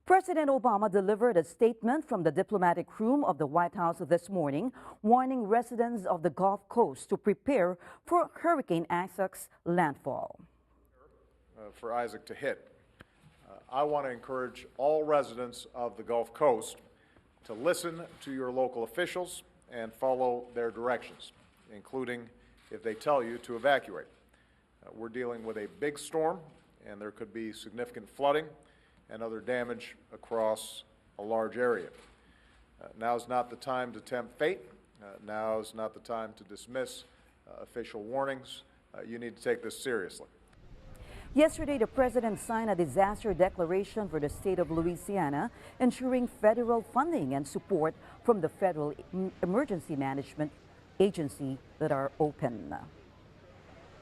President Obama delivered a statement from the diplomatic room of the White House this morning, warning residents of the Gulf Coast to prepare for Hurricane Isaac's landfall. For Isaac to hit. I want to encourage all residents of the Gulf Coast to listen to your local officials and follow their directions, including if they tell you to evacuate. We're dealing with a big storm, and there could be significant flooding and other damage across a large area. Now is not the time to tempt fate. Now is not the time to dismiss official warnings. You need to take this seriously. Yesterday, the president signed a disaster declaration for the state of Louisiana, ensuring federal funding and support from the Federal Emergency Management Agency that are open.